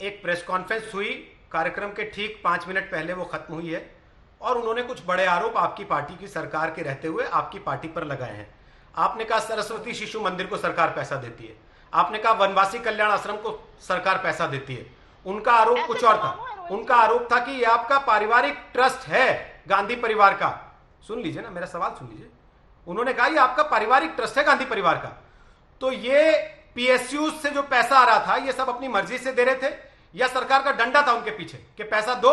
एक press conference हुई, कार्यक्रम के ठीक 5 मिनट पहले वो खत्म हुई है और उन्होंने कुछ बड़े आरोप आपकी पार्टी की सरकार के रहते हुए आपकी पार्टी पर लगाए हैं। आपने कहा सरस्वती शिशु मंदिर को सरकार पैसा देती है, आपने कहा वनवासी कल्याण आश्रम को सरकार पैसा देती है। उनका आरोप ऐसे कुछ और तमाम था। है रोहित उनका जी। आरोप था कि ये आपका पारिवारिक ट्रस्ट है गांधी परिवार का। सुन लीजिए ना, मेरा सवाल सुन लीजिए। उन्होंने कहा ये आपका पारिवारिक ट्रस्ट है गांधी परिवार का, तो ये पीएसयू से जो पैसा आ रहा था ये सब अपनी मर्जी से दे रहे थे या सरकार का डंडा था उनके पीछे कि पैसा दो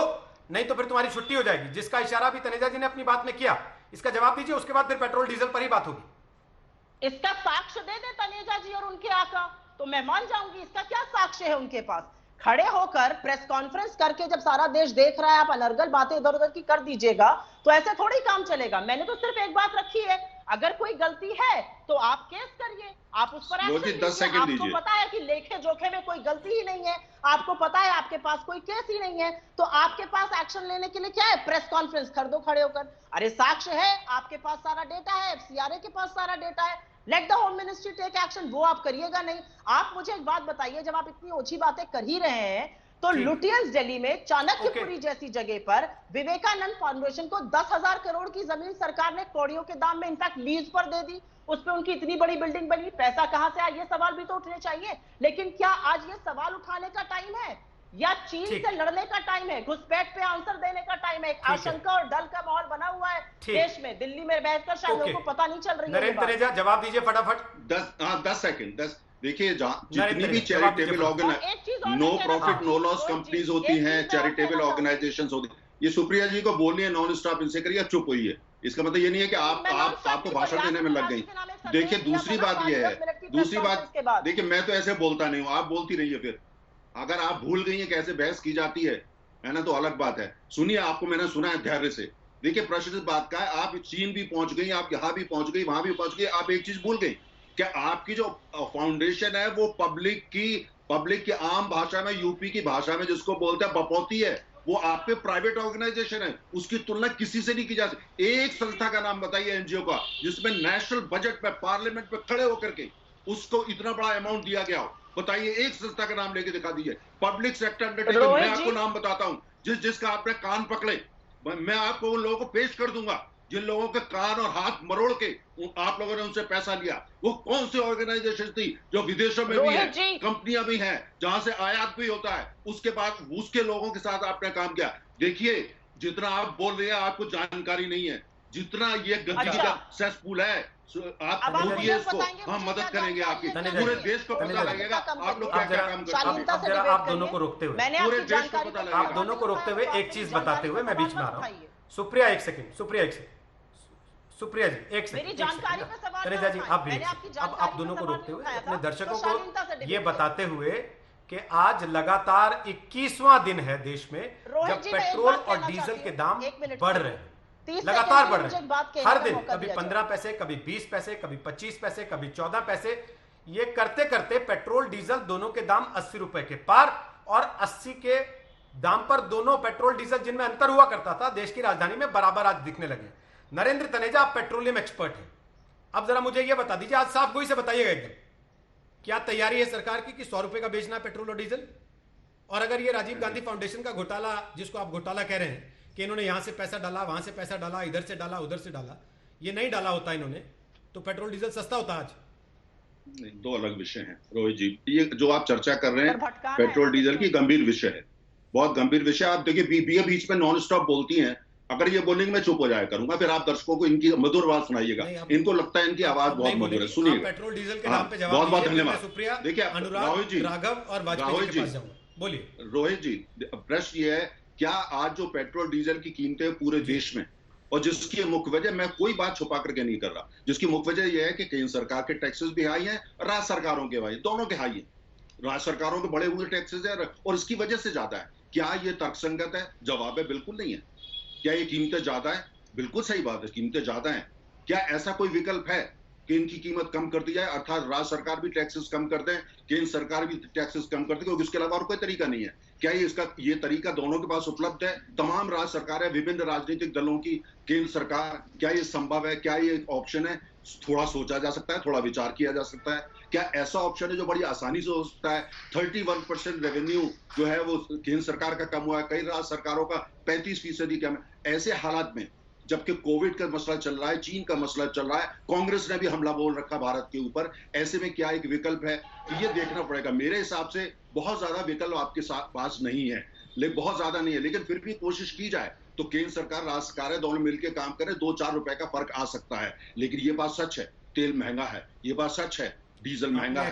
नहीं तो फिर तुम्हारी छुट्टी हो जाएगी, जिसका इशारा भी तनेजा जी ने अपनी बात में किया। इसका जवाब दीजिए, उसके बाद फिर पेट्रोल डीजल पर ही बात होगी। इसका साक्ष्य दे दे तनेजा जी और उनके आका, तो मैं मान जाऊंगी। इसका क्या साक्ष्य है उनके पास? खड़े होकर प्रेस कॉन्फ्रेंस करके जब सारा देश देख रहा है आप अनर्गल बातें इधर उधर की कर दीजिएगा, तो ऐसे थोड़ी काम चलेगा। मैंने तो सिर्फ एक बात रखी है, अगर कोई गलती है तो आप केस करिए, आप उस पर एक्शन लीजिए। आपको पता है कि लेखे जोखे में कोई गलती ही नहीं है, आपको पता है आपके पास कोई केस ही नहीं है, तो आपके पास एक्शन लेने के लिए क्या है? प्रेस कॉन्फ्रेंस कर दो खड़े होकर। अरे साक्ष्य है, आपके पास सारा डेटा है, सीआरए के पास सारा डेटा है, let the home ministry take action. वो आप करिएगा नहीं। आप मुझे एक बात बताइए, जब आप इतनी ओछी बातें कर ही रहे हैं, तो लुटियंस दिल्ली में चाणक्यपुरी जैसी जगह पर विवेकानंद फाउंडेशन को 10,000 करोड़ की जमीन सरकार ने कौड़ियों के दाम में इनफैक्ट लीज पर दे दी। उस पर उनकी इतनी बड़ी बिल्डिंग बनी, पैसा कहां से आया? ये सवाल भी तो उठने चाहिए। लेकिन क्या आज ये सवाल उठाने का टाइम है या चीन से लड़ने का टाइम है? घुसपैठ पे आंसर देने का टाइम है। आशंका और डर का माहौल बना हुआ है देश में। दिल्ली में बैठकर शायद लोगों को पता नहीं चल रही है। नरेंद्र तनेजा जवाब दीजिए फटाफट। 10 सेकंड। देखिए, जितनी भी charitable no profit no loss companies होती हैं, चैरिटेबल ऑर्गेनाइजेशंस होती हैं, ये सुप्रिया जी को बोलनी है नॉन स्टॉप इनसे करिए, चुप हुई है। इसका मतलब ये नहीं है कि आपको भाषण देने में लग गई। देखिए दूसरी बात ये है, दूसरी बात देखिए, मैं तो ऐसे बोलता नहीं हूं, आप बोलती रहिए। फिर अगर आप भूल गई है कैसे बहस की जाती है ना, तो अलग बात है। सुनिए, आपको मैंने सुना है धैर्य से। देखिए प्रश्न इस बात का है, आप चीन भी पहुंच गई, आप यहां भी पहुंच गई, वहां भी पहुंच गई, आप एक चीज भूल गई, क्या आपकी जो फाउंडेशन है वो पब्लिक की आम भाषा में, यूपी की भाषा में जिसको बोलते हैं बपौती है, वो आपके प्राइवेट ऑर्गेनाइजेशन है। उसकी तुलना किसी से नहीं की जा सकती। एक संस्था का नाम बताइए एनजीओ का जिसमें नेशनल बजट में पार्लियामेंट में खड़े होकर के उसको इतना बड़ा अमाउंट दिया गया हो। बताइए, एक संस्था का नाम लेके दिखा दीजिए। पब्लिक सेक्टर अंडरटेकिंग, मैं आपको नाम बताता हूं जिसका आपने कान पकड़े, मैं आपको उन लोगों को पेश कर दूंगा जिन लोगों के कान और हाथ मरोड़ के आप लोगों ने उनसे पैसा लिया। वो कौन सी ऑर्गेनाइजेशन थी जो विदेशों में भी है, कंपनियां भी हैं, जहां से आयात भी होता है, उसके बाद उसके लोगों के साथ आपने काम किया। देखिए, जितना आप बोल रहे हैं आपको जानकारी नहीं है, जितना ये गंदगी का सेसपूल है, आप ढूंढिए इसको, हम मदद करेंगे आपकी। पूरे देश को पता लगेगा आप लोग क्या क्या काम करते हैं। आप दोनों को रोकते हुए, पूरे देश को पता लगेगा। आप दोनों को रोकते हुए एक चीज बताते हुए मैं बीच में आ रहा हूँ। सुप्रिया एक सेकंड, सुप्रिया जी एक सेकंड। तनेजा जी आप भी, अब आप दोनों को रोकते हुए अपने दर्शकों को ये बताते हुए कि आज लगातार 21वां दिन है देश में जब पेट्रोल और डीजल के दाम बढ़ रहे हैं, लगातार बढ़ रहे हैं हर दिन, कभी 15 पैसे, कभी 20 पैसे, कभी 25 पैसे, कभी 14 पैसे। ये करते करते पेट्रोल डीजल दोनों के दाम 80 रुपए के पार, और 80 के दाम पर दोनों पेट्रोल डीजल जिनमें अंतर हुआ करता था देश की राजधानी में बराबर आज दिखने लगे। नरेंद्र तनेजा आप पेट्रोलियम एक्सपर्ट हैं, अब जरा मुझे यह बता दीजिए, आज साफ गोई से बताइएगा एकदम, क्या तैयारी है सरकार की कि 100 रुपए का बेचना पेट्रोल और डीजल? और अगर ये राजीव गांधी फाउंडेशन का घोटाला, जिसको आप घोटाला कह रहे हैं कि इन्होंने यहां से पैसा डाला, वहां से पैसा डाला, इधर से डाला, उधर से डाला, ये नहीं डाला होता इन्होंने, तो पेट्रोल डीजल सस्ता होता आज? नहीं, दो अलग विषय हैं रोहित जी। ये जो आप चर्चा कर रहे हैं पेट्रोल डीजल की गंभीर विषय है, बहुत गंभीर विषय। आप देखिए बीच में नॉन स्टॉप बोलती हैं, अगर ये बोलेंगे मैं चुप हो जाया करूंगा, फिर आप दर्शकों को इनकी मधुर आवाज सुनाइएगा। इनको लगता है इनकी आवाज बहुत मधुर है, सुनिए। पेट्रोल डीजल के नाम पे जवाब बहुत बहुत धन्यवाद। सुप्रिया, देखिए अनुराग जी, राघव और वाजपेयी के पास जाऊंगा, बोलिए। रोहित जी, प्रश्न ये है, क्या आज जो पेट्रोल डीजल की कीमतें पूरे देश में, और जिसकी मुख्य वजह, मैं कोई बात छुपा करके नहीं कर रहा, जिसकी मुख्य वजह यह है कि केंद्र सरकार के टैक्सेस भी हाई हैं, राज्य सरकारों के भाई दोनों के हाई हैं। राज्य सरकारों के बढ़े हुए टैक्सेस है और इसकी वजह से ज्यादा है। क्या ये तर्कसंगत है? जवाब है बिल्कुल नहीं है। क्या ये कीमतें ज्यादा है? बिल्कुल सही बात है, कीमतें ज्यादा हैं। क्या ऐसा कोई विकल्प है कि इनकी कीमत कम कर दी जाए, अर्थात राज्य सरकार भी टैक्सेस कम कर दें, केंद्र सरकार भी टैक्सेस कम कर दे, क्योंकि इसके अलावा और कोई तरीका नहीं है? क्या ये तरीका दोनों के पास उपलब्ध है? तमाम राज्य सरकारें, विभिन्न राजनीतिक दलों की, केंद्र सरकार, क्या ये संभव है? क्या ये ऑप्शन है? थोड़ा सोचा जा सकता है, थोड़ा विचार किया जा सकता है। क्या ऐसा ऑप्शन है जो बड़ी आसानी से हो सकता है? 31% रेवेन्यू जो है वो केंद्र सरकार का कम हुआ है, कई राज्य सरकारों का 35% कम है। ऐसे हालात में जबकि कोविड का मसला चल रहा है, चीन का मसला चल रहा है, कांग्रेस ने भी हमला बोल रखा भारत के ऊपर, ऐसे में क्या एक विकल्प है? ये देखना पड़ेगा। मेरे हिसाब से बहुत ज्यादा विकल्प आपके पास नहीं है, लेकिन बहुत ज्यादा नहीं है, लेकिन फिर भी कोशिश की जाए तो केंद्र सरकार, राज्य सरकार दोनों मिलकर काम करें, 2-4 रुपए का फर्क आ सकता है। लेकिन ये बात सच है, तेल महंगा है, ये बात सच है, डीजल महंगा है।